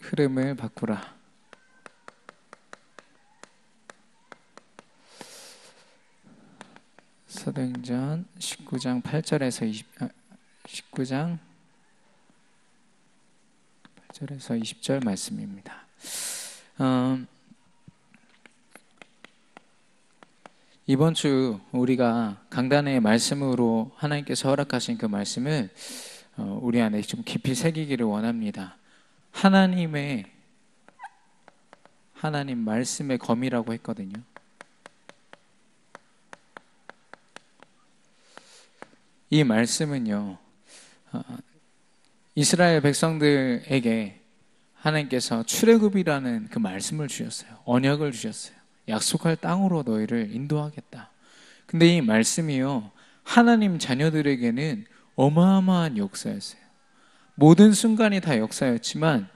흐름을 바꾸라. 사도행전 19장 8절에서 19장 8절에서 20절 말씀입니다. 이번 주 우리가 강단의 말씀으로 하나님께서 허락하신 그 말씀을 우리 안에 좀 깊이 새기기를 원합니다. 하나님 말씀의 검이라고 했거든요. 이 말씀은요, 이스라엘 백성들에게 하나님께서 출애굽이라는 그 말씀을 주셨어요. 언약을 주셨어요. 약속할 땅으로 너희를 인도하겠다. 근데 이 말씀이요, 하나님 자녀들에게는 어마어마한 역사였어요. 모든 순간이 다 역사였지만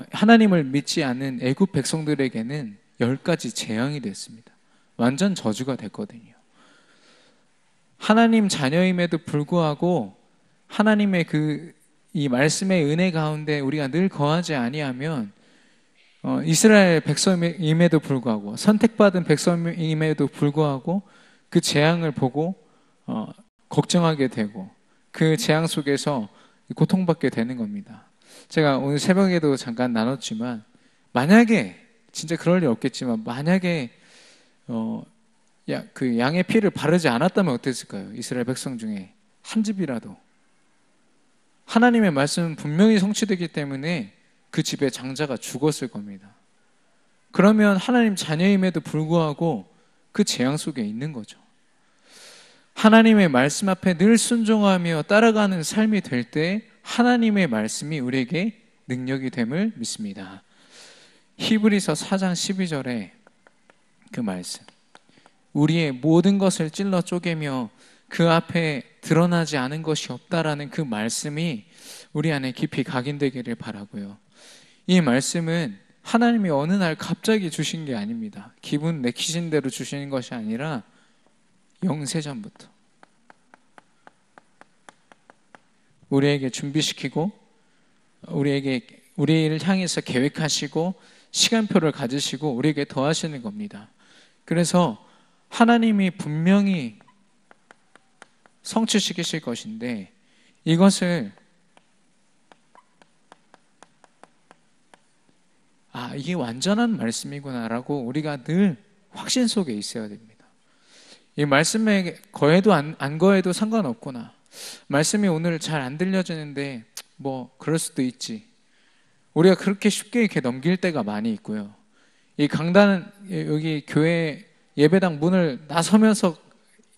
하나님을 믿지 않는 애굽 백성들에게는 10가지 재앙이 됐습니다. 완전 저주가 됐거든요. 하나님 자녀임에도 불구하고 하나님의 이 말씀의 은혜 가운데 우리가 늘 거하지 아니하면 이스라엘 백성임에도 불구하고 선택받은 백성임에도 불구하고 그 재앙을 보고 걱정하게 되고 그 재앙 속에서 고통받게 되는 겁니다. 제가 오늘 새벽에도 잠깐 나눴지만 만약에 진짜 그럴 일 없겠지만 만약에 그 양의 피를 바르지 않았다면 어땠을까요? 이스라엘 백성 중에 한 집이라도 하나님의 말씀은 분명히 성취되기 때문에 그 집의 장자가 죽었을 겁니다. 그러면 하나님 자녀임에도 불구하고 그 재앙 속에 있는 거죠. 하나님의 말씀 앞에 늘 순종하며 따라가는 삶이 될 때 하나님의 말씀이 우리에게 능력이 됨을 믿습니다. 히브리서 4장 12절에 그 말씀, 우리의 모든 것을 찔러 쪼개며 그 앞에 드러나지 않은 것이 없다라는 그 말씀이 우리 안에 깊이 각인되기를 바라고요. 이 말씀은 하나님이 어느 날 갑자기 주신 게 아닙니다. 기분 내키신 대로 주시는 것이 아니라 영세전부터 우리에게 준비시키고 우리를 향해서 계획하시고 시간표를 가지시고 우리에게 더하시는 겁니다. 그래서 하나님이 분명히 성취시키실 것인데 이것을 이게 완전한 말씀이구나라고 우리가 늘 확신 속에 있어야 됩니다. 이 말씀에 거해도 안 거해도 상관없구나. 말씀이 오늘 잘 안 들려지는데 그럴 수도 있지. 우리가 그렇게 쉽게 이렇게 넘길 때가 많이 있고요. 이 강단 여기 교회 예배당 문을 나서면서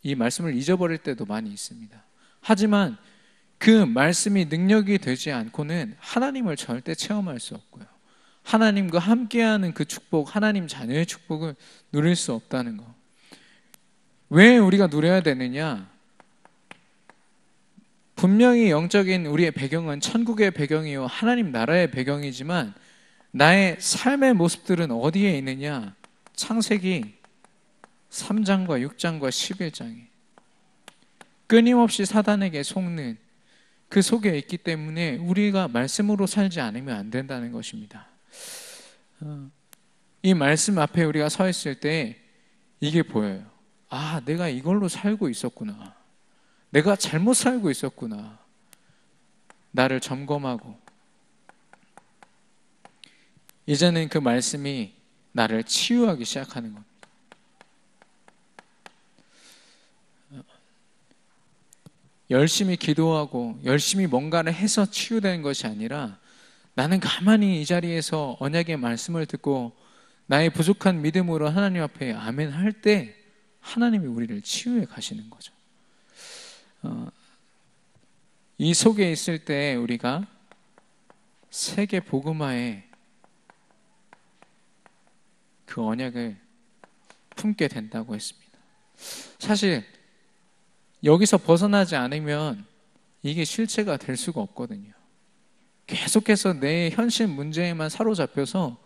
이 말씀을 잊어버릴 때도 많이 있습니다. 하지만 그 말씀이 능력이 되지 않고는 하나님을 절대 체험할 수 없고요. 하나님과 함께하는 그 축복, 하나님 자녀의 축복을 누릴 수 없다는 거. 왜 우리가 누려야 되느냐? 분명히 영적인 우리의 배경은 천국의 배경이요 하나님 나라의 배경이지만 나의 삶의 모습들은 어디에 있느냐? 창세기 3장과 6장과 11장에 끊임없이 사단에게 속는 그 속에 있기 때문에 우리가 말씀으로 살지 않으면 안 된다는 것입니다. 이 말씀 앞에 우리가 서 있을 때 이게 보여요. 내가 이걸로 살고 있었구나. 내가 잘못 살고 있었구나. 나를 점검하고 이제는 그 말씀이 나를 치유하기 시작하는 겁니다. 열심히 기도하고 열심히 뭔가를 해서 치유되는 것이 아니라 나는 가만히 이 자리에서 언약의 말씀을 듣고 나의 부족한 믿음으로 하나님 앞에 아멘 할 때 하나님이 우리를 치유해 가시는 거죠. 이 속에 있을 때 우리가 세계 복음화의 그 언약을 품게 된다고 했습니다. 사실 여기서 벗어나지 않으면 이게 실체가 될 수가 없거든요. 계속해서 내 현실 문제에만 사로잡혀서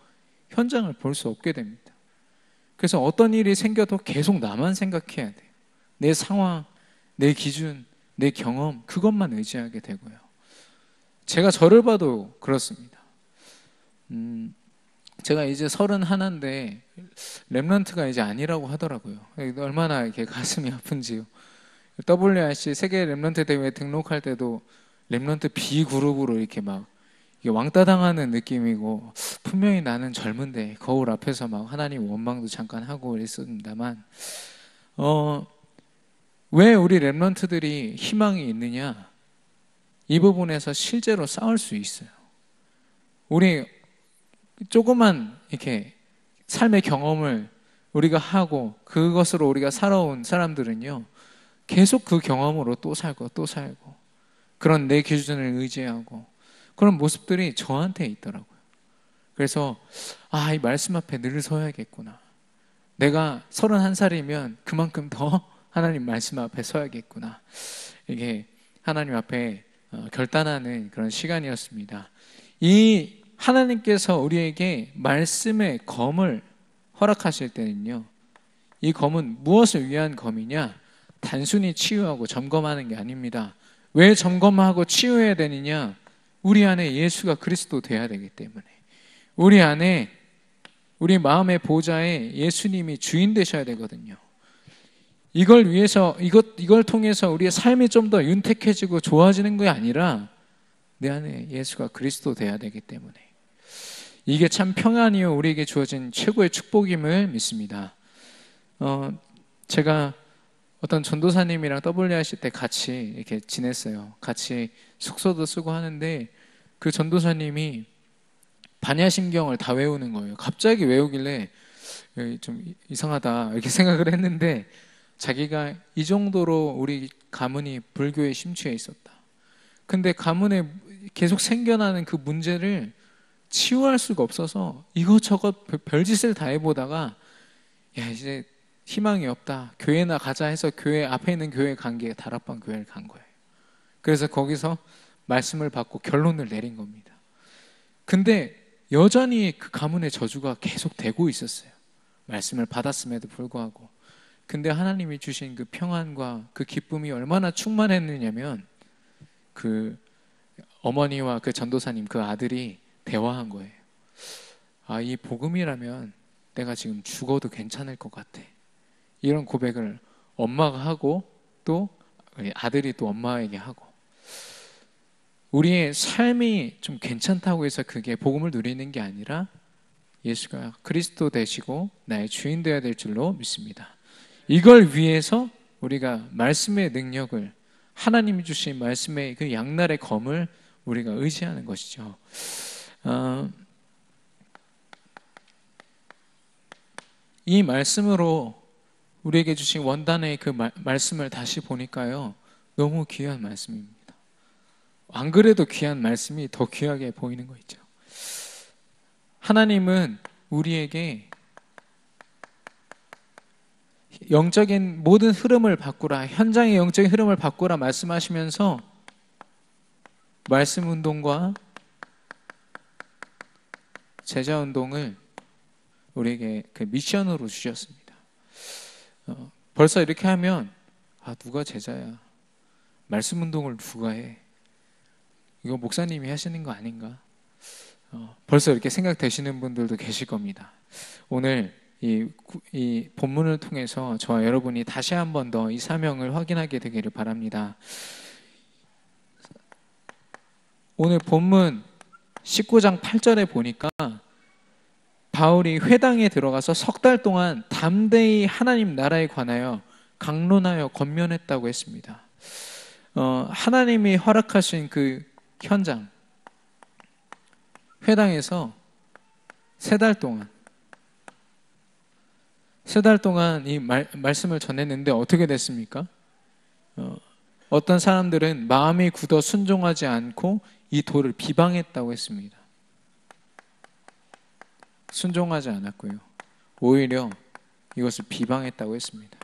현장을 볼 수 없게 됩니다. 그래서 어떤 일이 생겨도 계속 나만 생각해야 돼요. 내 상황, 내 기준, 내 경험, 그것만 의지하게 되고요. 제가 저를 봐도 그렇습니다. 제가 이제 31인데 렘넌트가 이제 아니라고 하더라고요. 얼마나 이렇게 가슴이 아픈지요. WRC 세계 렘넌트 대회 등록할 때도 렘넌트 B 그룹으로 이렇게 막 왕따 당하는 느낌이고, 분명히 나는 젊은데 거울 앞에서 막 하나님 원망도 잠깐 하고 그랬습니다만, 왜 우리 렘넌트들이 희망이 있느냐? 이 부분에서 실제로 싸울 수 있어요. 우리 조그만 이렇게 삶의 경험을 우리가 하고 그것으로 우리가 살아온 사람들은요, 계속 그 경험으로 또 살고 또 살고, 그런 내 기준을 의지하고 그런 모습들이 저한테 있더라고요. 그래서 이 말씀 앞에 늘 서야겠구나. 내가 31살이면 그만큼 더 하나님 말씀 앞에 서야겠구나. 이게 하나님 앞에 결단하는 그런 시간이었습니다. 이 하나님께서 우리에게 말씀의 검을 허락하실 때는요, 이 검은 무엇을 위한 검이냐? 단순히 치유하고 점검하는 게 아닙니다. 왜 점검하고 치유해야 되느냐? 우리 안에 예수가 그리스도 돼야 되기 때문에, 우리 안에, 우리 마음의 보좌에 예수님이 주인 되셔야 되거든요. 이걸 위해서, 이걸 통해서 우리의 삶이 좀 더 윤택해지고 좋아지는 게 아니라 내 안에 예수가 그리스도 돼야 되기 때문에, 이게 참 평안이요 우리에게 주어진 최고의 축복임을 믿습니다. 제가 어떤 전도사님이랑 WRC 때 같이 이렇게 지냈어요. 같이 숙소도 쓰고 하는데, 그 전도사님이 반야심경을 다 외우는 거예요. 갑자기 외우길래 좀 이상하다 이렇게 생각을 했는데, 자기가 이 정도로 우리 가문이 불교에 심취해 있었다. 근데 가문에 계속 생겨나는 그 문제를 치유할 수가 없어서 이것저것 별짓을 다 해보다가, 야, 이제 희망이 없다, 교회나 가자 해서 교회 앞에 있는 교회 간 게 다락방 교회를 간 거예요. 그래서 거기서 말씀을 받고 결론을 내린 겁니다. 근데 여전히 그 가문의 저주가 계속 되고 있었어요. 말씀을 받았음에도 불구하고. 근데 하나님이 주신 그 평안과 그 기쁨이 얼마나 충만했느냐면, 그 어머니와 그 전도사님, 그 아들이 대화한 거예요. 이 복음이라면 내가 지금 죽어도 괜찮을 것 같아. 이런 고백을 엄마가 하고, 또 아들이 또 엄마에게 하고, 우리의 삶이 좀 괜찮다고 해서 그게 복음을 누리는 게 아니라 예수가 그리스도 되시고 나의 주인 되어야 될 줄로 믿습니다. 이걸 위해서 우리가 말씀의 능력을, 하나님이 주신 말씀의 그 양날의 검을 우리가 의지하는 것이죠. 이 말씀으로 우리에게 주신 원단의 그 말씀을 다시 보니까요, 너무 귀한 말씀입니다. 안 그래도 귀한 말씀이 더 귀하게 보이는 거 있죠. 하나님은 우리에게 영적인 모든 흐름을 바꾸라, 현장의 영적인 흐름을 바꾸라 말씀하시면서 말씀 운동과 제자 운동을 우리에게 그 미션으로 주셨습니다. 벌써 이렇게 하면 누가 제자야, 말씀 운동을 누가 해, 이거 목사님이 하시는 거 아닌가, 벌써 이렇게 생각되시는 분들도 계실 겁니다. 오늘 이 본문을 통해서 저와 여러분이 다시 한 번 더 이 사명을 확인하게 되기를 바랍니다. 오늘 본문 19장 8절에 보니까 바울이 회당에 들어가서 석 달 동안 담대히 하나님 나라에 관하여 강론하여 권면했다고 했습니다. 하나님이 허락하신 그 현장, 회당에서 세 달 동안 이 말씀을 전했는데 어떻게 됐습니까? 어떤 사람들은 마음이 굳어 순종하지 않고 이 도를 비방했다고 했습니다. 순종하지 않았고요, 오히려 이것을 비방했다고 했습니다.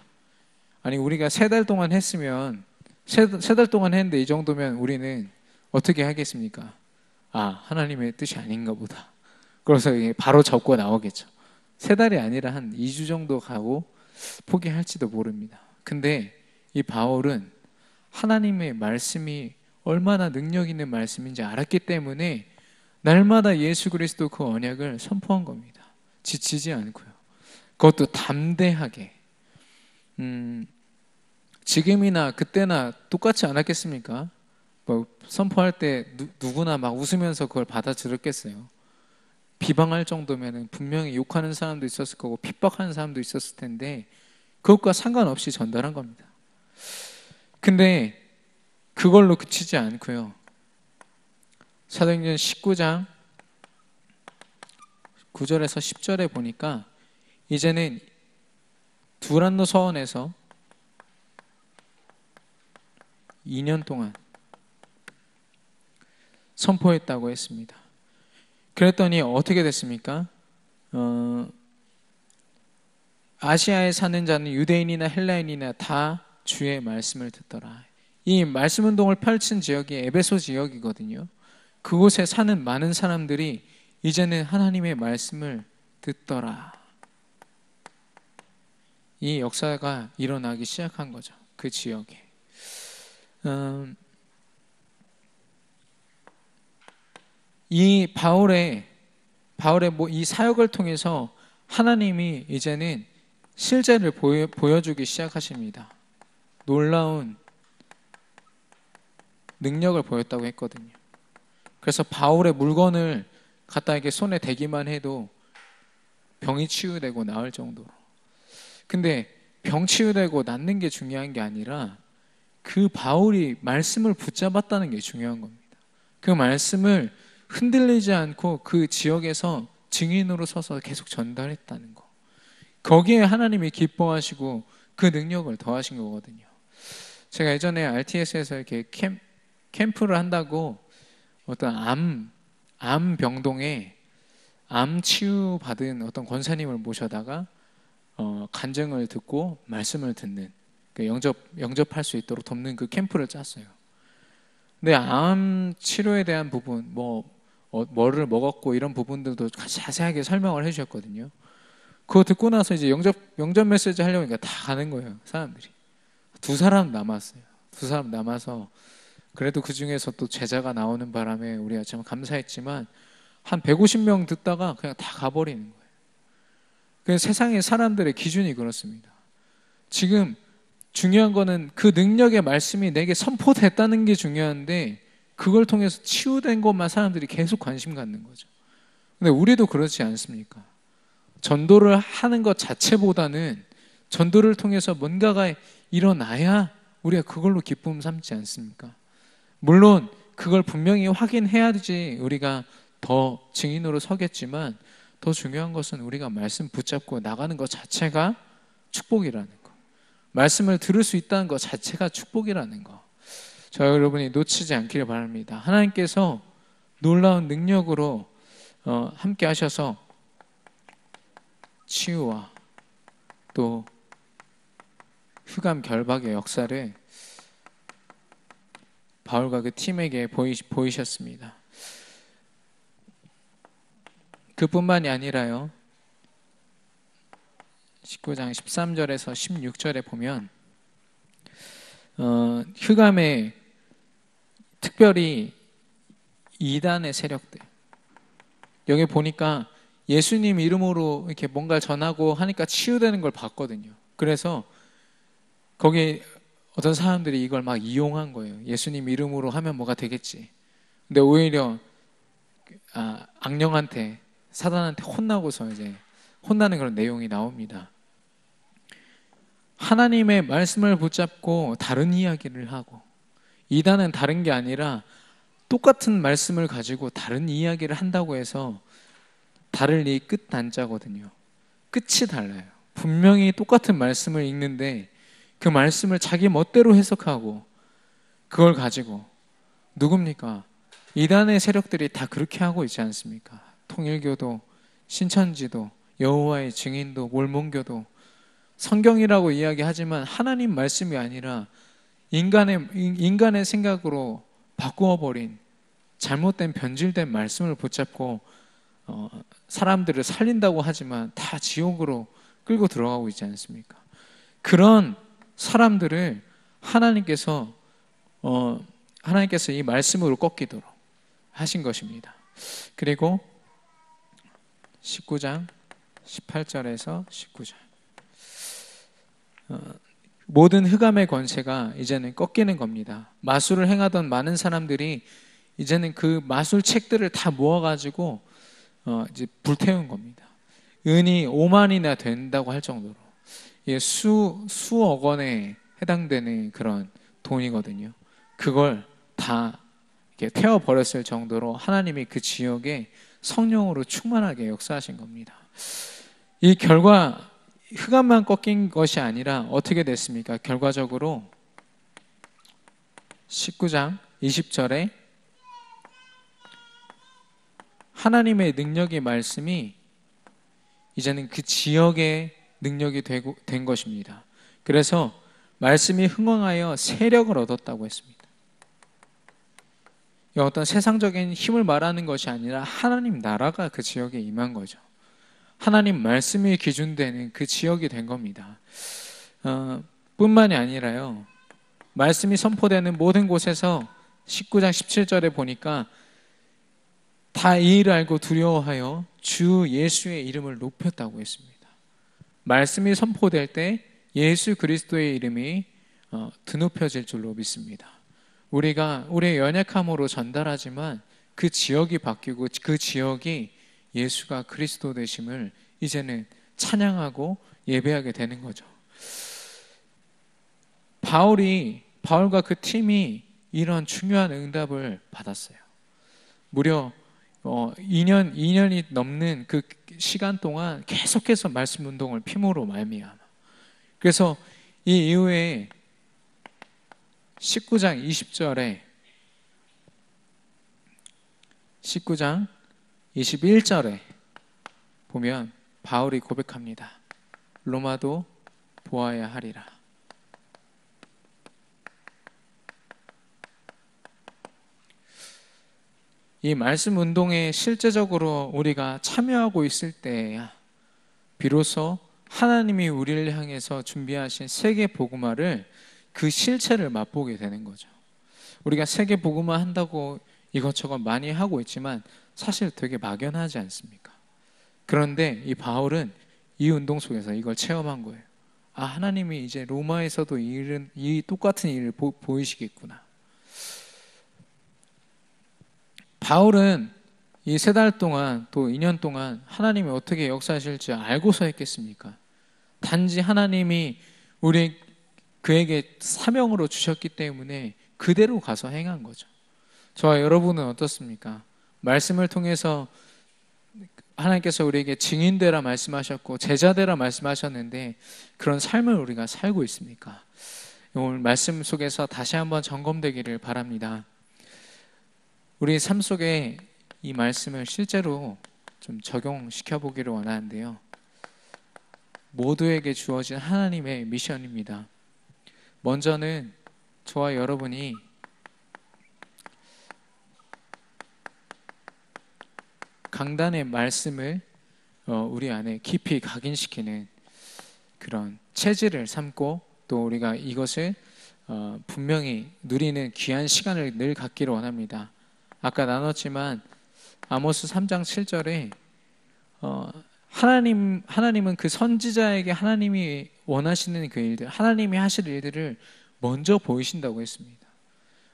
아니, 우리가 세 달 동안 했으면, 세 달 동안 했는데 이 정도면 우리는 어떻게 하겠습니까? 하나님의 뜻이 아닌가 보다. 그래서 바로 접고 나오겠죠. 세 달이 아니라 한 2주 정도 가고 포기할지도 모릅니다. 근데 이 바울은 하나님의 말씀이 얼마나 능력 있는 말씀인지 알았기 때문에 날마다 예수 그리스도 그 언약을 선포한 겁니다. 지치지 않고요. 그것도 담대하게. 지금이나 그때나 똑같지 않았겠습니까? 뭐 선포할 때 누구나 막 웃으면서 그걸 받아들였겠어요. 비방할 정도면 분명히 욕하는 사람도 있었을 거고 핍박하는 사람도 있었을 텐데 그것과 상관없이 전달한 겁니다. 근데 그걸로 그치지 않고요. 사도행전 19장 9절에서 10절에 보니까 이제는 두란노 서원에서 2년 동안 선포했다고 했습니다. 그랬더니 어떻게 됐습니까? 아시아에 사는 자는 유대인이나 헬라인이나 다 주의 말씀을 듣더라. 이 말씀 운동을 펼친 지역이 에베소 지역이거든요. 그곳에 사는 많은 사람들이 이제는 하나님의 말씀을 듣더라. 이 역사가 일어나기 시작한 거죠. 그 지역에. 이 바울의 이 사역을 통해서 하나님이 이제는 실제를 보여주기 시작하십니다. 놀라운 능력을 보였다고 했거든요. 그래서 바울의 물건을 갖다 이렇게 손에 대기만 해도 병이 치유되고 나을 정도로. 근데 병 치유되고 낫는 게 중요한 게 아니라 그 바울이 말씀을 붙잡았다는 게 중요한 겁니다. 그 말씀을 흔들리지 않고 그 지역에서 증인으로 서서 계속 전달했다는 거. 거기에 하나님이 기뻐하시고 그 능력을 더하신 거거든요. 제가 예전에 RTS에서 이렇게 캠프를 한다고 어떤 암 병동에 암 치유 받은 어떤 권사님을 모셔다가 간증을 듣고 말씀을 듣는 영접할 수 있도록 돕는 그 캠프를 짰어요. 근데 암 치료에 대한 부분, 뭐를 먹었고 이런 부분들도 자세하게 설명을 해주셨거든요. 그거 듣고 나서 이제 영접 메시지 하려고 하니까 다 가는 거예요, 사람들이. 2사람 남았어요. 2사람 남아서 그래도 그 중에서 또 제자가 나오는 바람에 우리가 참 감사했지만 한 150명 듣다가 그냥 다 가버리는 거예요. 그래서 세상의 사람들의 기준이 그렇습니다. 지금 중요한 거는 그 능력의 말씀이 내게 선포됐다는 게 중요한데 그걸 통해서 치유된 것만 사람들이 계속 관심 갖는 거죠. 근데 우리도 그렇지 않습니까? 전도를 하는 것 자체보다는 전도를 통해서 뭔가가 일어나야 우리가 그걸로 기쁨 삼지 않습니까? 물론 그걸 분명히 확인해야지 우리가 더 증인으로 서겠지만 더 중요한 것은 우리가 말씀 붙잡고 나가는 것 자체가 축복이라는 거. 말씀을 들을 수 있다는 것 자체가 축복이라는 거. 저와 여러분이 놓치지 않기를 바랍니다. 하나님께서 놀라운 능력으로 함께 하셔서 치유와 또 흑암 결박의 역사를 바울과 그 팀에게 보이셨습니다. 그뿐만이 아니라요. 19장 13절에서 16절에 보면 흑암에 특별히 이단의 세력들, 여기 보니까 예수님 이름으로 이렇게 뭔가 전하고 하니까 치유되는 걸 봤거든요. 그래서 거기 어떤 사람들이 이걸 막 이용한 거예요. 예수님 이름으로 하면 뭐가 되겠지. 근데 오히려 악령한테, 사단한테 혼나고서 이제 혼나는 그런 내용이 나옵니다. 하나님의 말씀을 붙잡고 다른 이야기를 하고, 이단은 다른 게 아니라 똑같은 말씀을 가지고 다른 이야기를 한다고 해서 다를 이 끝 단자거든요. 끝이 달라요. 분명히 똑같은 말씀을 읽는데 그 말씀을 자기 멋대로 해석하고 그걸 가지고 누굽니까? 이단의 세력들이 다 그렇게 하고 있지 않습니까? 통일교도, 신천지도, 여호와의 증인도, 몰몬교도 성경이라고 이야기하지만 하나님 말씀이 아니라 인간의 생각으로 바꾸어버린 잘못된 변질된 말씀을 붙잡고 사람들을 살린다고 하지만 다 지옥으로 끌고 들어가고 있지 않습니까? 그런 사람들을 하나님께서 하나님께서 이 말씀으로 꺾이도록 하신 것입니다. 그리고 19장 18절에서 19절 모든 흑암의 권세가 이제는 꺾이는 겁니다. 마술을 행하던 많은 사람들이 이제는 그 마술 책들을 다 모아가지고 이제 불태운 겁니다. 은이 5만이나 된다고 할 정도로 수억 원에 해당되는 그런 돈이거든요. 그걸 다 이렇게 태워버렸을 정도로 하나님이 그 지역에 성령으로 충만하게 역사하신 겁니다. 이 결과 흑암만 꺾인 것이 아니라 어떻게 됐습니까? 결과적으로 19장 20절에 하나님의 능력의 말씀이 이제는 그 지역의 능력이 된 것입니다. 그래서 말씀이 흥왕하여 세력을 얻었다고 했습니다. 이 어떤 세상적인 힘을 말하는 것이 아니라 하나님 나라가 그 지역에 임한 거죠. 하나님 말씀이 기준되는 그 지역이 된 겁니다. 뿐만이 아니라요, 말씀이 선포되는 모든 곳에서 19장 17절에 보니까 다 이 일을 알고 두려워하여 주 예수의 이름을 높였다고 했습니다. 말씀이 선포될 때 예수 그리스도의 이름이 드높여질 줄로 믿습니다. 우리가 우리의 연약함으로 전달하지만 그 지역이 바뀌고 그 지역이 예수가 그리스도 되심을 이제는 찬양하고 예배하게 되는 거죠. 바울과 그 팀이 이런 중요한 응답을 받았어요. 무려 2년이 넘는 그 시간 동안 계속해서 말씀 운동을 피모로 말미암아. 그래서 이 이후에 19장 20절에 19장 21절에 보면 바울이 고백합니다. 로마도 보아야 하리라. 이 말씀 운동에 실제적으로 우리가 참여하고 있을 때야 비로소 하나님이 우리를 향해서 준비하신 세계 복음화를 그 실체를 맛보게 되는 거죠. 우리가 세계 복음화 한다고 이것저것 많이 하고 있지만 사실 되게 막연하지 않습니까? 그런데 이 바울은 이 운동 속에서 이걸 체험한 거예요. 아, 하나님이 이제 로마에서도 이 똑같은 일을 보이시겠구나. 바울은 이 3달 동안 또 2년 동안 하나님이 어떻게 역사하실지 알고서 했겠습니까? 단지 하나님이 그에게 사명으로 주셨기 때문에 그대로 가서 행한 거죠. 저와 여러분은 어떻습니까? 말씀을 통해서 하나님께서 우리에게 증인되라 말씀하셨고 제자되라 말씀하셨는데 그런 삶을 우리가 살고 있습니까? 오늘 말씀 속에서 다시 한번 점검되기를 바랍니다. 우리 삶 속에 이 말씀을 실제로 좀 적용시켜 보기를 원하는데요. 모두에게 주어진 하나님의 미션입니다. 먼저는 저와 여러분이 강단의 말씀을 우리 안에 깊이 각인시키는 그런 체질을 삼고 또 우리가 이것을 분명히 누리는 귀한 시간을 늘 갖기를 원합니다. 아까 나눴지만 아모스 3장 7절에 하나님은 그 선지자에게 하나님이 원하시는 그 일들, 하나님이 하실 일들을 먼저 보이신다고 했습니다.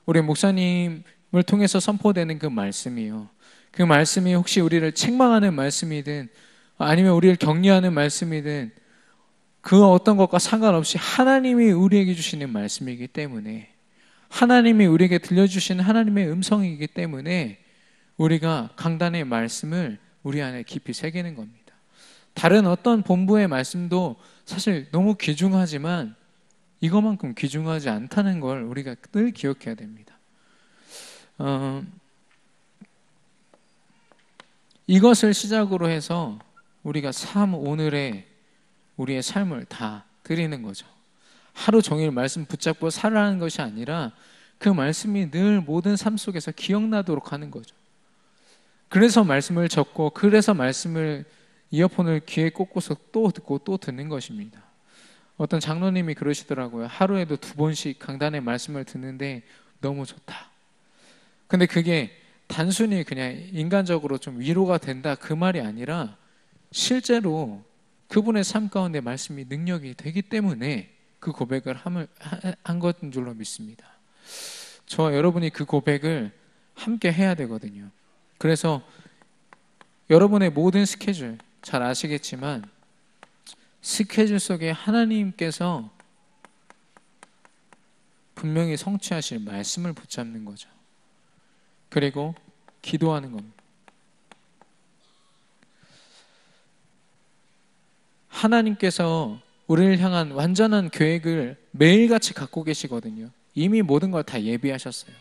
우리 목사님을 통해서 선포되는 그 말씀이요. 그 말씀이 혹시 우리를 책망하는 말씀이든 아니면 우리를 격려하는 말씀이든 그 어떤 것과 상관없이 하나님이 우리에게 주시는 말씀이기 때문에 하나님이 우리에게 들려주시는 하나님의 음성이기 때문에 우리가 강단의 말씀을 우리 안에 깊이 새기는 겁니다. 다른 어떤 본부의 말씀도 사실 너무 귀중하지만 이것만큼 귀중하지 않다는 걸 우리가 늘 기억해야 됩니다. 이것을 시작으로 해서 우리가 오늘의 우리의 삶을 다 드리는 거죠. 하루 종일 말씀 붙잡고 살아가는 것이 아니라 그 말씀이 늘 모든 삶 속에서 기억나도록 하는 거죠. 그래서 말씀을 적고 그래서 말씀을 이어폰을 귀에 꽂고서 또 듣고 또 듣는 것입니다. 어떤 장로님이 그러시더라고요. 하루에도 2번씩 강단의 말씀을 듣는데 너무 좋다. 근데 그게 단순히 그냥 인간적으로 좀 위로가 된다 그 말이 아니라 실제로 그분의 삶 가운데 말씀이 능력이 되기 때문에 그 고백을 한 것인 줄로 믿습니다. 저와 여러분이 그 고백을 함께 해야 되거든요. 그래서 여러분의 모든 스케줄 잘 아시겠지만 스케줄 속에 하나님께서 분명히 성취하실 말씀을 붙잡는 거죠. 그리고 기도하는 겁니다. 하나님께서 우리를 향한 완전한 계획을 매일같이 갖고 계시거든요. 이미 모든 걸 다 예비하셨어요.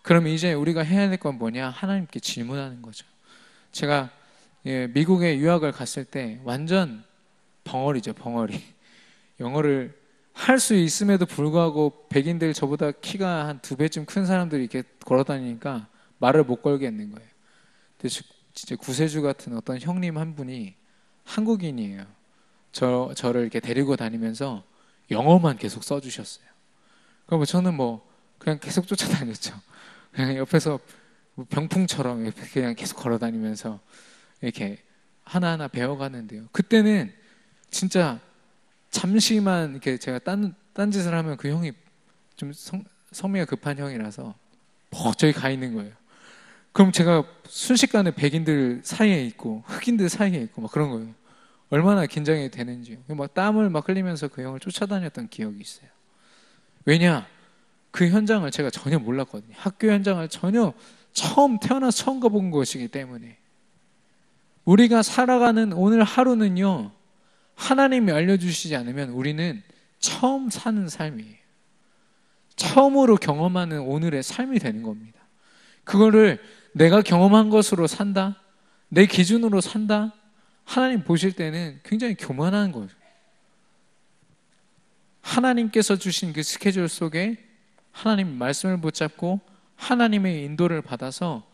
그럼 이제 우리가 해야 될 건 뭐냐? 하나님께 질문하는 거죠. 제가 미국에 유학을 갔을 때 완전 벙어리죠, 벙어리. 영어를 할 수 있음에도 불구하고 백인들 저보다 키가 한 2배쯤 큰 사람들이 이렇게 걸어다니니까 말을 못 걸겠는 거예요. 근데 진짜 구세주 같은 어떤 형님 한 분이 한국인이에요. 저를 이렇게 데리고 다니면서 영어만 계속 써주셨어요. 그럼 저는 그냥 계속 쫓아다녔죠. 그냥 옆에서 병풍처럼 그냥 계속 걸어다니면서 이렇게 하나하나 배워가는데요. 그때는 진짜 잠시만 이렇게 제가 딴짓을 하면 그 형이 좀 성미가 급한 형이라서 저기 가 있는 거예요. 그럼 제가 순식간에 백인들 사이에 있고 흑인들 사이에 있고 막 그런 거예요. 얼마나 긴장이 되는지요. 막 땀을 막 흘리면서 그 형을 쫓아다녔던 기억이 있어요. 왜냐? 그 현장을 제가 전혀 몰랐거든요. 학교 현장을 전혀 태어나서 처음 가본 것이기 때문에. 우리가 살아가는 오늘 하루는요, 하나님이 알려주시지 않으면 우리는 처음 사는 삶이에요. 처음으로 경험하는 오늘의 삶이 되는 겁니다. 그거를 내가 경험한 것으로 산다? 내 기준으로 산다? 하나님 보실 때는 굉장히 교만한 거예요. 하나님께서 주신 그 스케줄 속에 하나님 말씀을 붙잡고 하나님의 인도를 받아서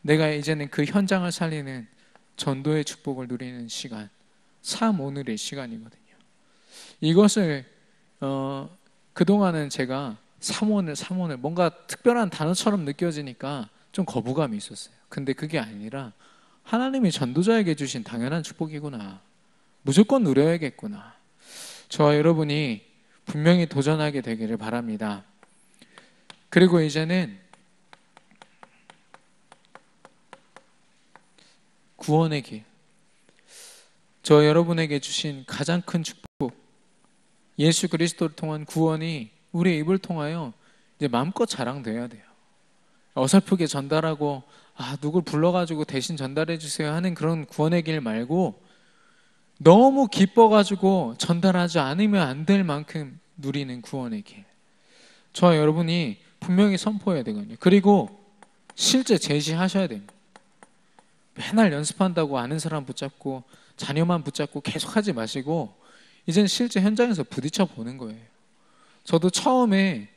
내가 이제는 그 현장을 살리는 전도의 축복을 누리는 시간, 삶 오늘의 시간이거든요. 이것을 그동안은 제가 삼원을 뭔가 특별한 단어처럼 느껴지니까 좀 거부감이 있었어요. 근데 그게 아니라 하나님이 전도자에게 주신 당연한 축복이구나. 무조건 누려야겠구나. 저와 여러분이 분명히 도전하게 되기를 바랍니다. 그리고 이제는 구원의 길. 저 여러분에게 주신 가장 큰 축복, 예수 그리스도를 통한 구원이 우리의 입을 통하여 이제 마음껏 자랑돼야 돼요. 어설프게 전달하고 누굴 불러가지고 대신 전달해 주세요 하는 그런 구원의 길 말고 너무 기뻐가지고 전달하지 않으면 안 될 만큼 누리는 구원의 길. 저와 여러분이 분명히 선포해야 되거든요. 그리고 실제 제시하셔야 됩니다. 맨날 연습한다고 아는 사람 붙잡고 자녀만 붙잡고 계속 하지 마시고 이제는 실제 현장에서 부딪혀 보는 거예요. 저도 처음에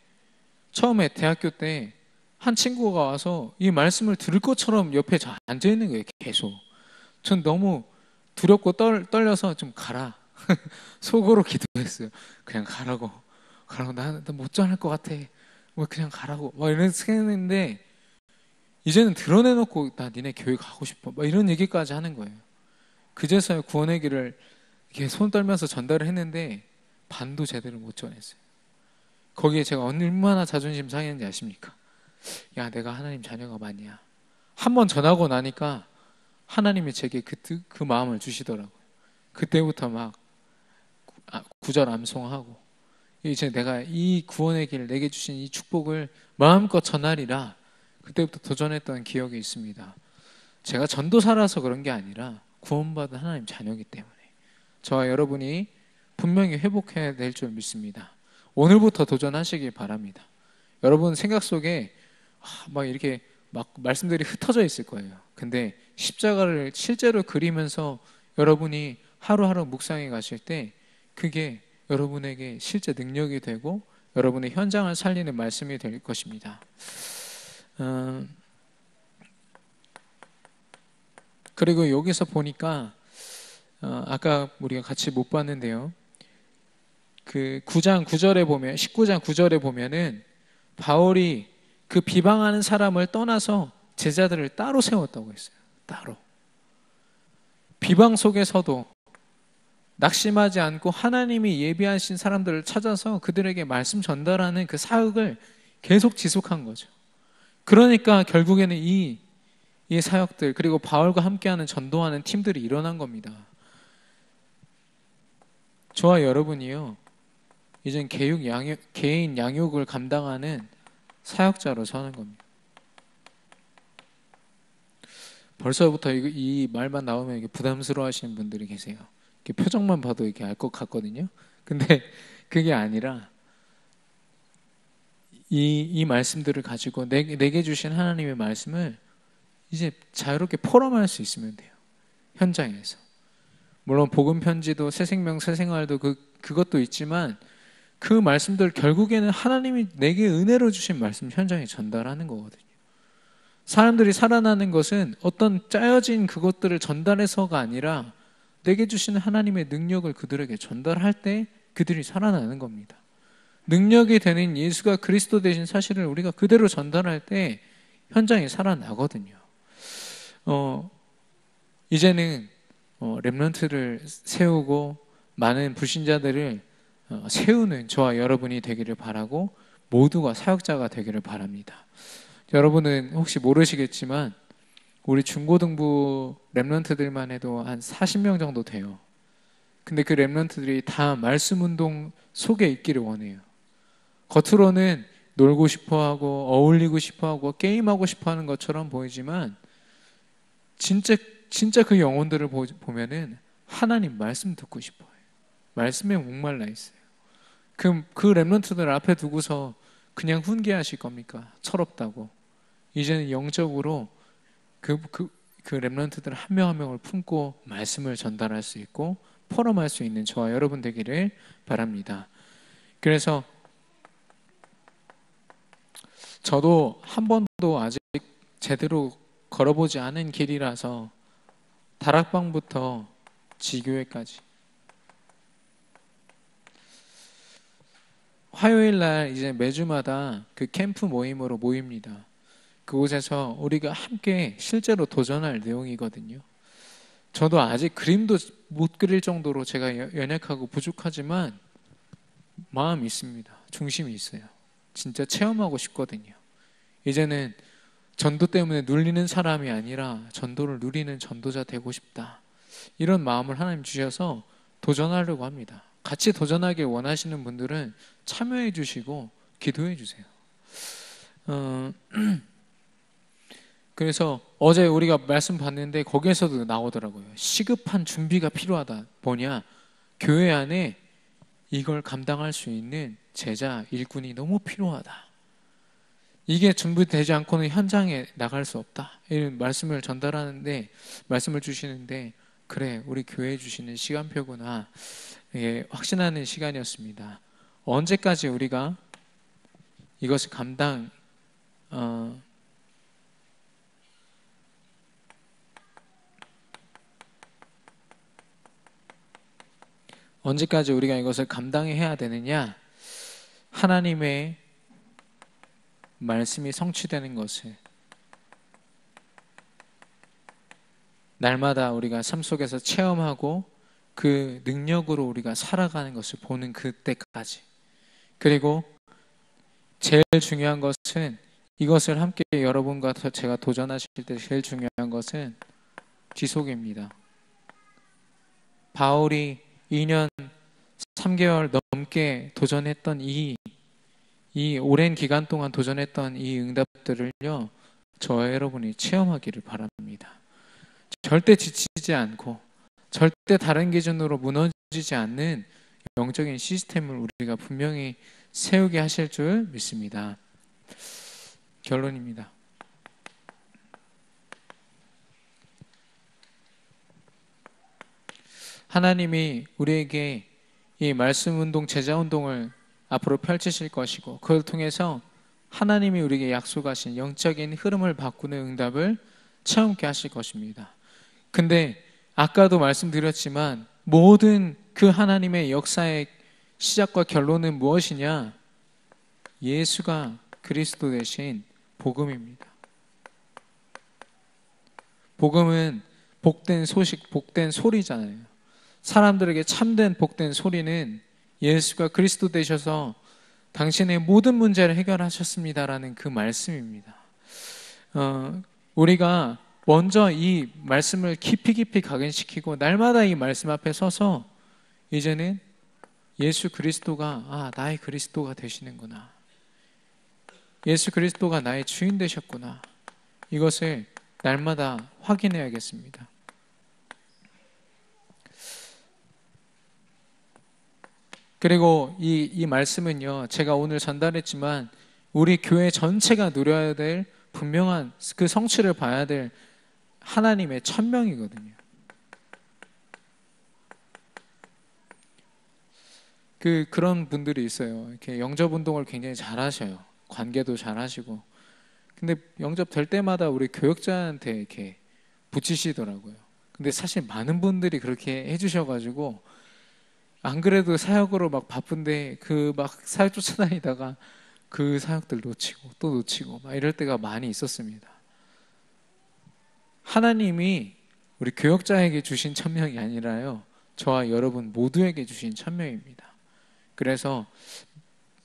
대학교 때 한 친구가 와서 이 말씀을 들을 것처럼 옆에 앉아 있는 거예요. 계속. 전 너무 두렵고 떨려서 좀 가라. 속으로 기도했어요. 그냥 가라고. 나 못 전할 것 같아. 그냥 가라고. 이런 생각했는데 이제는 드러내놓고 나 니네 교회 가고 싶어. 이런 얘기까지 하는 거예요. 그제서야 구원의 길을 이렇게 손 떨면서 전달을 했는데 반도 제대로 못 전했어요. 거기에 제가 얼마나 자존심 상했는지 아십니까? 야, 내가 하나님 자녀가 맞냐? 한번 전하고 나니까 하나님이 제게 그 마음을 주시더라고요. 그때부터 막 구절 암송하고 이제 내가 이 구원의 길 내게 주신 이 축복을 마음껏 전하리라. 그때부터 도전했던 기억이 있습니다. 제가 전도사라서 그런 게 아니라 구원받은 하나님 자녀이기 때문에 저와 여러분이 분명히 회복해야 될 줄 믿습니다. 오늘부터 도전하시길 바랍니다. 여러분 생각 속에 막 이렇게 막 말씀들이 흩어져 있을 거예요. 근데 십자가를 실제로 그리면서 여러분이 하루하루 묵상해 가실 때 그게 여러분에게 실제 능력이 되고 여러분의 현장을 살리는 말씀이 될 것입니다. 그리고 여기서 보니까 아까 우리가 같이 못 봤는데요. 그 19장 9절에 보면은 바울이 그 비방하는 사람을 떠나서 제자들을 따로 세웠다고 했어요. 따로. 비방 속에서도 낙심하지 않고 하나님이 예비하신 사람들을 찾아서 그들에게 말씀 전달하는 그 사역을 계속 지속한 거죠. 그러니까 결국에는 이 사역들, 그리고 바울과 함께하는 전도하는 팀들이 일어난 겁니다. 저와 여러분이요, 이젠 개인 양육을 감당하는 사역자로 서는 겁니다. 벌써부터 이 말만 나오면 이게 부담스러워 하시는 분들이 계세요. 이렇게 표정만 봐도 이렇게 알 것 같거든요. 근데 그게 아니라 이 말씀들을 가지고 내게 주신 하나님의 말씀을 이제 자유롭게 포럼할 수 있으면 돼요. 현장에서. 물론 복음 편지도 새생명 새생활도 그것도 있지만 그 말씀들 결국에는 하나님이 내게 은혜로 주신 말씀 현장에 전달하는 거거든요. 사람들이 살아나는 것은 어떤 짜여진 그것들을 전달해서가 아니라 내게 주시는 하나님의 능력을 그들에게 전달할 때 그들이 살아나는 겁니다. 능력이 되는 예수가 그리스도 되신 사실을 우리가 그대로 전달할 때 현장이 살아나거든요. 이제는 렘넌트를 세우고 많은 불신자들을 세우는 저와 여러분이 되기를 바라고 모두가 사역자가 되기를 바랍니다. 여러분은 혹시 모르시겠지만 우리 중고등부 렘넌트들만 해도 한 40명 정도 돼요. 근데 그 렘넌트들이 다 말씀 운동 속에 있기를 원해요. 겉으로는 놀고 싶어하고 어울리고 싶어하고 게임하고 싶어하는 것처럼 보이지만 진짜 그 영혼들을 보면은 하나님 말씀 듣고 싶어요. 말씀에 목말라 있어요. 그 렘넌트들 앞에 두고서 그냥 훈계하실 겁니까? 철없다고. 이제는 영적으로 그 렘넌트들 한 명 한 명을 품고 말씀을 전달할 수 있고 포럼할 수 있는 저와 여러분 되기를 바랍니다. 그래서 저도 한 번도 아직 제대로 걸어보지 않은 길이라서 다락방부터 지교회까지 화요일 날 이제 매주마다 그 캠프 모임으로 모입니다. 그곳에서 우리가 함께 실제로 도전할 내용이거든요. 저도 아직 그림도 못 그릴 정도로 제가 연약하고 부족하지만 마음이 있습니다. 중심이 있어요. 진짜 체험하고 싶거든요. 이제는 전도 때문에 눌리는 사람이 아니라 전도를 누리는 전도자 되고 싶다. 이런 마음을 하나님 주셔서 도전하려고 합니다. 같이 도전하길 원하시는 분들은 참여해 주시고 기도해 주세요. 그래서 어제 우리가 말씀 봤는데 거기에서도 나오더라고요. 시급한 준비가 필요하다. 뭐냐? 교회 안에 이걸 감당할 수 있는 제자 일꾼이 너무 필요하다. 이게 준비되지 않고는 현장에 나갈 수 없다. 이런 말씀을 전달하는데 말씀을 주시는데 그래 우리 교회에 주시는 시간표구나. 이게 확신하는 시간이었습니다. 언제까지 우리가 이것을 언제까지 우리가 이것을 감당해야 되느냐? 하나님의 말씀이 성취되는 것을 날마다 우리가 삶 속에서 체험하고 그 능력으로 우리가 살아가는 것을 보는 그때까지. 그리고 제일 중요한 것은 이것을 함께 여러분과 제가 도전하실 때 제일 중요한 것은 지속입니다. 바울이 2년 3개월 넘게 도전했던 이 오랜 기간 동안 도전했던 이 응답들을요, 저와 여러분이 체험하기를 바랍니다. 절대 지치지 않고 절대 다른 기준으로 무너지지 않는 영적인 시스템을 우리가 분명히 세우게 하실 줄 믿습니다. 결론입니다. 하나님이 우리에게 이 말씀 운동, 제자 운동을 앞으로 펼치실 것이고 그걸 통해서 하나님이 우리에게 약속하신 영적인 흐름을 바꾸는 응답을 체험케 하실 것입니다. 근데 아까도 말씀드렸지만 모든 그 하나님의 역사의 시작과 결론은 무엇이냐? 예수가 그리스도 대신 복음입니다. 복음은 복된 소식, 복된 소리잖아요. 사람들에게 참된 복된 소리는 예수가 그리스도 되셔서 당신의 모든 문제를 해결하셨습니다라는 그 말씀입니다. 우리가 먼저 이 말씀을 깊이 각인시키고 날마다 이 말씀 앞에 서서 이제는 예수 그리스도가 나의 그리스도가 되시는구나. 예수 그리스도가 나의 주인 되셨구나. 이것을 날마다 확인해야겠습니다. 그리고 이 말씀은요, 제가 오늘 전달했지만 우리 교회 전체가 누려야 될 분명한 그 성취를 봐야 될 하나님의 천명이거든요. 그런 분들이 있어요. 이렇게 영접 운동을 굉장히 잘하셔요. 관계도 잘하시고. 근데 영접 될 때마다 우리 교역자한테 이렇게 붙이시더라고요. 근데 사실 많은 분들이 그렇게 해주셔가지고 안 그래도 사역으로 막 바쁜데 막 사역 쫓아다니다가 그 사역들 놓치고 또 놓치고 막 이럴 때가 많이 있었습니다. 하나님이 우리 교역자에게 주신 천명이 아니라요, 저와 여러분 모두에게 주신 천명입니다. 그래서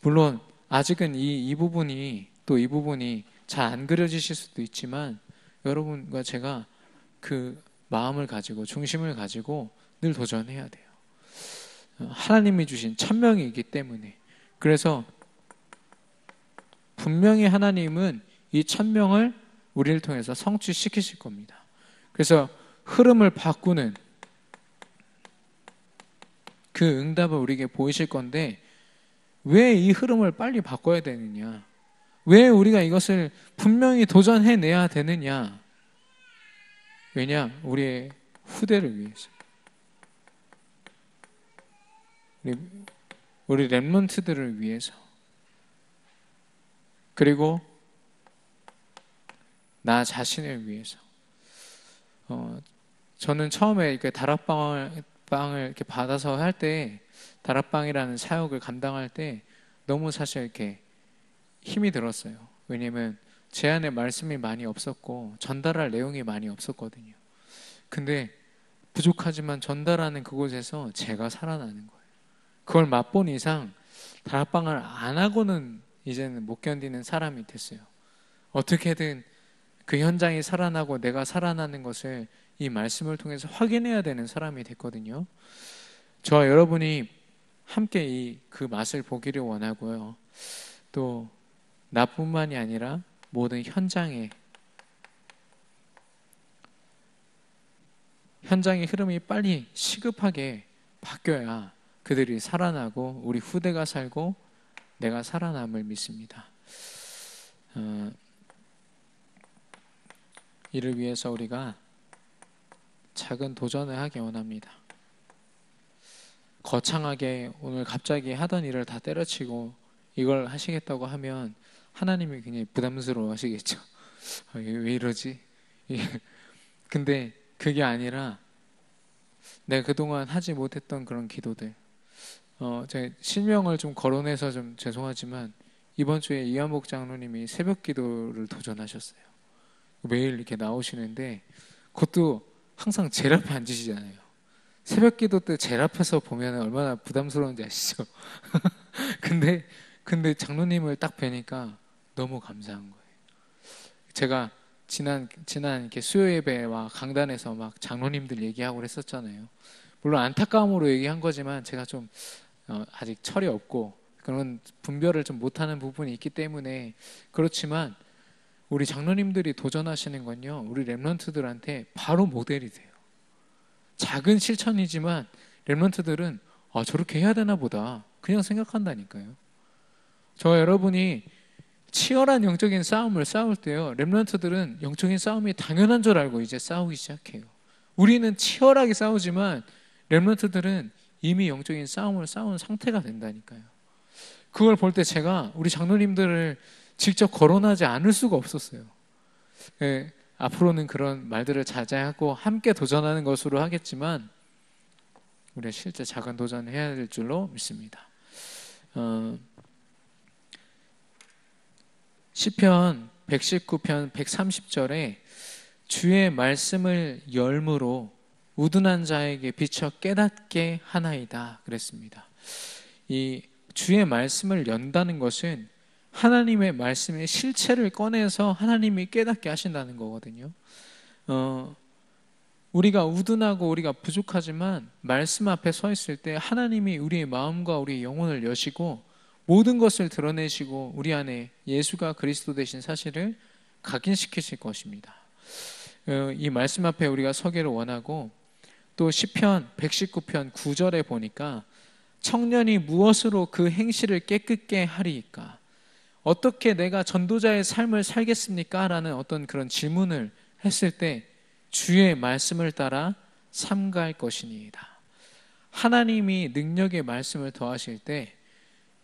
물론 아직은 이 부분이 잘 안 그려지실 수도 있지만 여러분과 제가 그 마음을 가지고 중심을 가지고 늘 도전해야 돼요. 하나님이 주신 천명이기 때문에. 그래서 분명히 하나님은 이 천명을 우리를 통해서 성취시키실 겁니다. 그래서 흐름을 바꾸는 그 응답을 우리에게 보이실 건데, 왜 이 흐름을 빨리 바꿔야 되느냐? 왜 우리가 이것을 분명히 도전해내야 되느냐? 왜냐? 우리의 후대를 위해서. 우리 렘넌트들을 위해서. 그리고 나 자신을 위해서. 저는 처음에 이렇게 다락방을 이렇게 받아서 할 때, 다락방이라는 사역을 감당할 때 너무 사실 이렇게 힘이 들었어요. 왜냐면 제 안에 말씀이 많이 없었고 전달할 내용이 많이 없었거든요. 근데 부족하지만 전달하는 그곳에서 제가 살아나는 거예요. 그걸 맛본 이상 다락방을 안 하고는 이제는 못 견디는 사람이 됐어요. 어떻게든 그 현장이 살아나고 내가 살아나는 것을 이 말씀을 통해서 확인해야 되는 사람이 됐거든요. 저와 여러분이 함께 그 맛을 보기를 원하고요. 또 나뿐만이 아니라 모든 현장의 흐름이 빨리 시급하게 바뀌어야 그들이 살아나고 우리 후대가 살고 내가 살아남을 믿습니다. 이를 위해서 우리가 작은 도전을 하기 원합니다. 거창하게 오늘 갑자기 하던 일을 다 때려치고 이걸 하시겠다고 하면 하나님이 굉장히 부담스러워 하시겠죠. 왜 이러지? 근데 그게 아니라 내가 그동안 하지 못했던 그런 기도들, 제가 실명을 좀 거론해서 좀 죄송하지만 이번 주에 이한복 장로님이 새벽 기도를 도전하셨어요. 매일 이렇게 나오시는데 그것도 항상 제일 앞에 앉으시잖아요. 새벽 기도 때 제일 앞에서 보면 얼마나 부담스러운지 아시죠? 근데 장로님을 딱 뵈니까 너무 감사한 거예요. 제가 지난 이렇게 수요 예배와 강단에서 막 장로님들 얘기하고 그랬었잖아요. 물론 안타까움으로 얘기한 거지만 제가 좀 아직 철이 없고 그런 분별을 좀 못하는 부분이 있기 때문에 그렇지만 우리 장로님들이 도전하시는 건요, 우리 렘넌트들한테 바로 모델이 돼요. 작은 실천이지만 렘넌트들은 저렇게 해야 되나 보다 그냥 생각한다니까요. 저와 여러분이 치열한 영적인 싸움을 싸울 때요, 렘넌트들은 영적인 싸움이 당연한 줄 알고 이제 싸우기 시작해요. 우리는 치열하게 싸우지만 렘넌트들은 이미 영적인 싸움을 싸운 상태가 된다니까요. 그걸 볼 때 제가 우리 장로님들을 직접 거론하지 않을 수가 없었어요. 앞으로는 그런 말들을 자제하고 함께 도전하는 것으로 하겠지만 우리가 실제 작은 도전을 해야 될 줄로 믿습니다. 시편 119편 130절에 주의 말씀을 열무로 우둔한 자에게 비춰 깨닫게 하나이다 그랬습니다. 이 주의 말씀을 연다는 것은 하나님의 말씀의 실체를 꺼내서 하나님이 깨닫게 하신다는 거거든요. 우리가 우둔하고 우리가 부족하지만 말씀 앞에 서 있을 때 하나님이 우리의 마음과 우리의 영혼을 여시고 모든 것을 드러내시고 우리 안에 예수가 그리스도 되신 사실을 각인시키실 것입니다. 이 말씀 앞에 우리가 서기를 원하고, 또 시편 119편 9절에 보니까 청년이 무엇으로 그 행실을 깨끗게 하리이까, 어떻게 내가 전도자의 삶을 살겠습니까? 라는 어떤 그런 질문을 했을 때 주의 말씀을 따라 삼갈 것이니이다. 하나님이 능력의 말씀을 더하실 때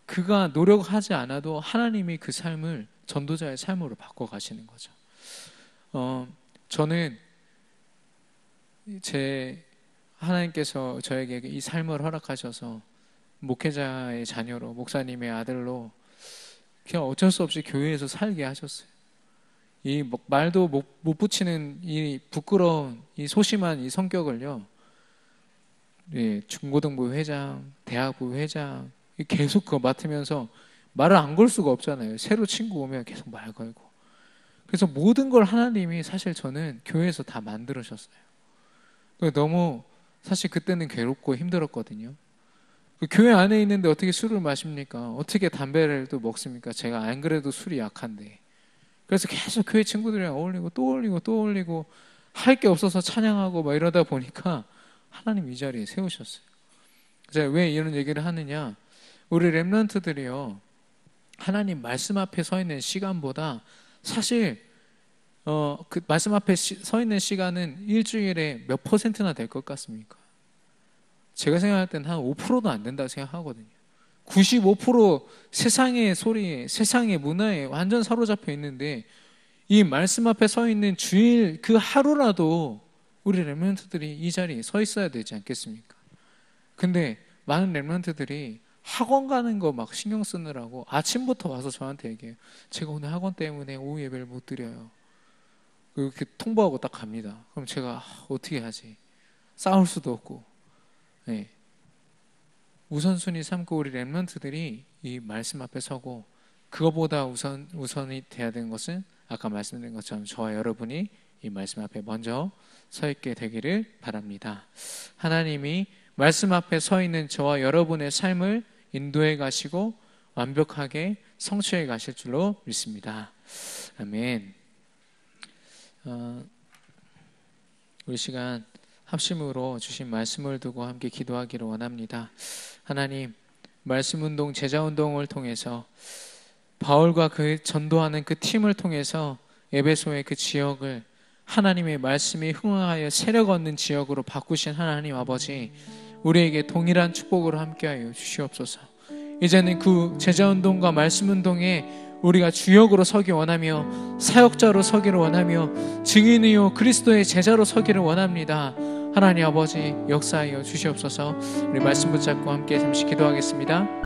그가 노력하지 않아도 하나님이 그 삶을 전도자의 삶으로 바꿔가시는 거죠. 저는 하나님께서 저에게 이 삶을 허락하셔서 목회자의 자녀로, 목사님의 아들로 그냥 어쩔 수 없이 교회에서 살게 하셨어요. 이 말도 못 붙이는 이 부끄러운 이 소심한 이 성격을요, 중고등부 회장, 대학부 회장 계속 그거 맡으면서 말을 안 걸 수가 없잖아요. 새로 친구 오면 계속 말 걸고. 그래서 모든 걸 하나님이 사실 저는 교회에서 다 만들으셨어요. 너무 사실 그때는 괴롭고 힘들었거든요. 교회 안에 있는데 어떻게 술을 마십니까? 어떻게 담배를 또 먹습니까? 제가 안 그래도 술이 약한데. 그래서 계속 교회 친구들이랑 어울리고 또 어울리고 또 어울리고 할 게 없어서 찬양하고 막 이러다 보니까 하나님 이 자리에 세우셨어요. 제가 왜 이런 얘기를 하느냐, 우리 렘넌트들이요, 하나님 말씀 앞에 서 있는 시간보다 사실 그 말씀 앞에 서 있는 시간은 일주일에 몇 %나 될 것 같습니까? 제가 생각할 때는 한 5%도 안 된다고 생각하거든요. 95% 세상의 소리에, 세상의 문화에 완전 사로잡혀 있는데 이 말씀 앞에 서 있는 주일 그 하루라도 우리 렘넌트들이 이 자리에 서 있어야 되지 않겠습니까? 근데 많은 렘넌트들이 학원 가는 거 막 신경 쓰느라고 아침부터 와서 저한테 얘기해요. 제가 오늘 학원 때문에 오후 예배를 못 드려요. 그렇게 통보하고 딱 갑니다. 그럼 제가 어떻게 하지? 싸울 수도 없고. 네. 우선순위 삼고 우리 렘넌트들이 이 말씀 앞에 서고, 그거보다 우선이 돼야 되는 것은 아까 말씀드린 것처럼 저와 여러분이 이 말씀 앞에 먼저 서 있게 되기를 바랍니다. 하나님이 말씀 앞에 서 있는 저와 여러분의 삶을 인도해 가시고 완벽하게 성취해 가실 줄로 믿습니다. 아멘. 우리 시간 합심으로 주신 말씀을 두고 함께 기도하기를 원합니다. 하나님, 말씀운동, 제자운동을 통해서 바울과 그 전도하는 그 팀을 통해서 에베소의 그 지역을 하나님의 말씀이 흥하여 세력 얻는 지역으로 바꾸신 하나님 아버지, 우리에게 동일한 축복으로 함께하여 주시옵소서. 이제는 그 제자운동과 말씀운동에 우리가 주역으로 서기 원하며 사역자로 서기를 원하며 증인이요 그리스도의 제자로 서기를 원합니다. 하나님 아버지 역사하여 주시옵소서. 우리 말씀 붙잡고 함께 잠시 기도하겠습니다.